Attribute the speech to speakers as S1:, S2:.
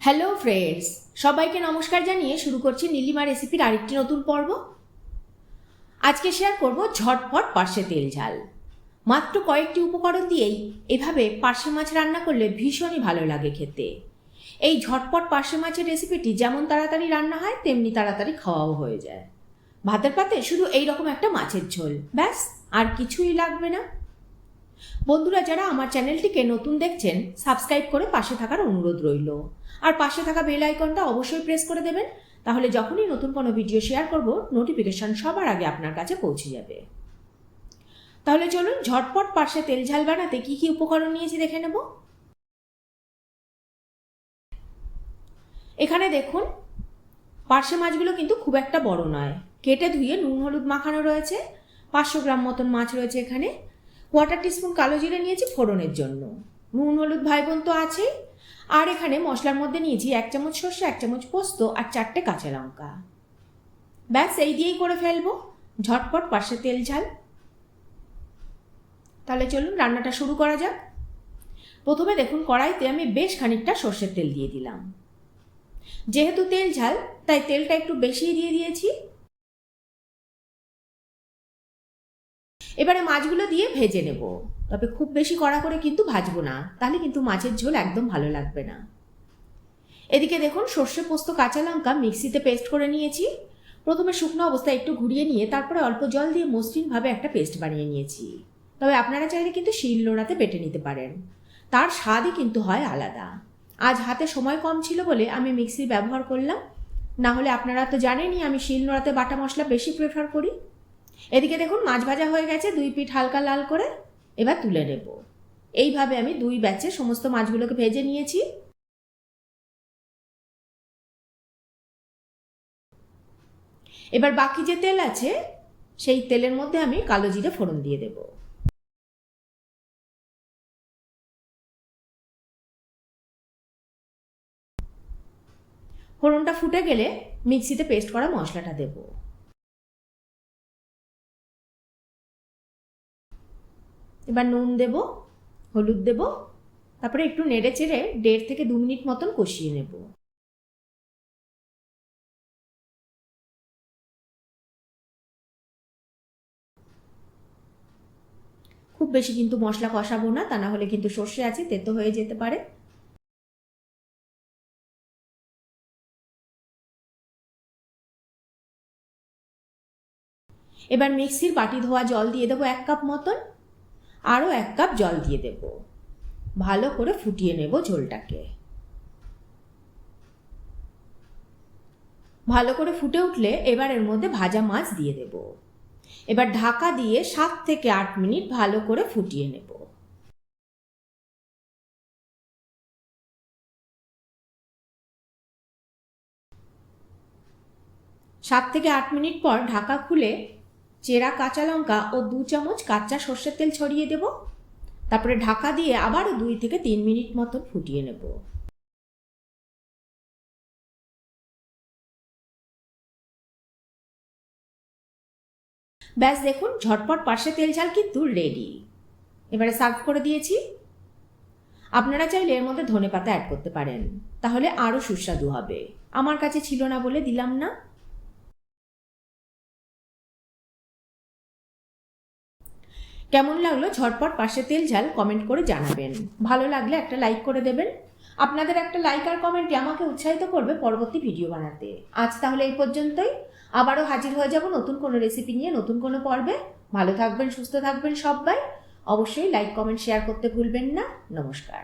S1: Hello friends, সবাইকে নমস্কার জানিয়ে শুরু করছি নীলিমা রেসিপির আরেকটি নতুন পর্ব। আজকে শেয়ার করব ঝটপট পার্শে তেল ঝাল। মাত্র কয়েকটি উপকরণ দিয়েই এভাবে পার্শে মাছ রান্না করলে ভীষণই ভালো লাগে খেতে। এই ঝটপট পার্শে মাছের রেসিপিটি যেমন তাড়াতাড়ি রান্না হয় তেমনি তাড়াতাড়ি খাওয়াও হয়ে যায়। ভাতের পাতে শুধু এই রকম একটা মাছের ঝোল, ব্যাস, আর কিছুই লাগবে না। বন্ধুরা, যারা আমার চ্যানেলটিকে নতুন দেখছেন, সাবস্ক্রাইব করে পাশে থাকার অনুরোধ রইল। আর পাশে থাকা বেল আইকনটা অবশ্যই প্রেস করে দেবেন, তাহলে যখনই নতুন কোনো ভিডিও শেয়ার করব নোটিফিকেশন সবার আগে আপনার কাছে পৌঁছে যাবে। তাহলে চলুন ঝটপট পার্শে তেল ঝাল বানাতে কি কি উপকরণ নিয়েছি দেখে নেব। এখানে দেখুন, পার্শে মাছগুলো কিন্তু খুব একটা বড় নয়, কেটে ধুয়ে নুন হলুদ মাখানো রয়েছে। 500 গ্রাম মতন মাছ রয়েছে এখানে। 1/4 টিস্পুন কালো জিরে নিয়েছি ফোড়নের জন্য। নুন হলুদ ভাই বোন তো আছেই। আর এখানে মশলার মধ্যে নিয়েছি 1 চামচ সর্ষে, 1 চামচ পোস্ত আর 4টে কাঁচা লঙ্কা। ব্যাস, এই দিয়েই করে ফেলবো ঝটপট পার্শে তেল ঝাল। তাহলে চলুন রান্নাটা শুরু করা যাক। প্রথমে দেখুন, কড়াইতে আমি বেশ খানিকটা সর্ষের তেল দিয়ে দিলাম। যেহেতু তেল ঝাল তাই তেলটা একটু বেশিই দিয়ে দিয়েছি। এবারে মাছগুলো দিয়ে ভেজে নেব, তবে খুব বেশি কড়া করে কিন্তু ভাজবো না, তাহলে কিন্তু মাছের ঝোল একদম ভালো লাগবে না। এদিকে দেখুন, সর্ষে পোস্ত কাঁচা লঙ্কা মিক্সিতে পেস্ট করে নিয়েছি। প্রথমে শুকনো অবস্থায় একটু ঘুরিয়ে নিয়ে তারপরে অল্প জল দিয়ে মসৃণভাবে একটা পেস্ট বানিয়ে নিয়েছি। তবে আপনারা চাইলে কিন্তু শিলনোড়াতে বেটে নিতে পারেন, তার স্বাদই কিন্তু হয় আলাদা। আজ হাতে সময় কম ছিল বলে আমি মিক্সি ব্যবহার করলাম, না হলে আপনারা তো জানেনই আমি শিলনোড়াতে বাটা মশলা বেশি প্রেফার করি। এদিকে দেখুন, মাছ ভাজা হয়ে গেছে, 2 পিঠ হালকা লাল করে। এবার তুলে নেব। এইভাবে আমি 2 ব্যাচে সমস্ত মাছগুলোকে ভেজে নিয়েছি। এবার বাকি যে তেল আছে সেই তেলের মধ্যে আমি কালো জিরে ফোড়ন দিয়ে দেব। ফোড়নটা ফুটে গেলে মিক্সিতে পেস্ট করা মশলাটা দেব। এবার নুন দেব, হলুদ দেব, তারপরে একটু নেড়ে চেড়ে 1.5 থেকে 2 মিনিট মতন কষিয়ে নেব। খুব বেশি কিন্তু মশলা কষাবো না, তা না হলে কিন্তু সর্ষে আছে, তেতো হয়ে যেতে পারে। এবার মিক্সির বাটি ধোয়া জল দিয়ে দেবো 1 কাপ মতন। আরও 1 কাপ জল দিয়ে দেব। ভালো করে ফুটিয়ে নেব ঝোলটাকে। ভালো করে ফুটে উঠলে এবার এর মধ্যে ভাজা মাছ দিয়ে দেব। এবার ঢাকা দিয়ে 7 থেকে 8 মিনিট ভালো করে ফুটিয়ে নেব। সাত থেকে 8 মিনিট পর ঢাকা খুলে চেরা কাঁচা লঙ্কা ও 2 চামচ কাঁচা সর্ষের তেল ছড়িয়ে দেব। তারপরে ঢাকা দিয়ে আবারও 2 থেকে 3 মিনিট মতন ফুটিয়ে নেব। ব্যাস, দেখুন ঝটপট পার্শে তেল ঝাল কিন্তু রেডি। এবারে সার্ভ করে দিয়েছি। আপনারা চাইলে এর মধ্যে ধনেপাতা অ্যাড করতে পারেন, তাহলে আরও সুস্বাদু হবে। আমার কাছে ছিল না বলে দিলাম না। কেমন লাগলো ঝটপট পার্শে তেল ঝাল কমেন্ট করে জানাবেন। ভালো লাগলে একটা লাইক করে দেবেন। আপনাদের একটা লাইক আর কমেন্টই আমাকে উৎসাহিত করবে পরবর্তী ভিডিও বানাতে। আজ তাহলে এই পর্যন্তই। আবারও হাজির হয়ে যাব নতুন কোনো রেসিপি নিয়ে, নতুন কোনো পর্বে। ভালো থাকবেন, সুস্থ থাকবেন সবাই। অবশ্যই লাইক কমেন্ট শেয়ার করতে ভুলবেন না। নমস্কার।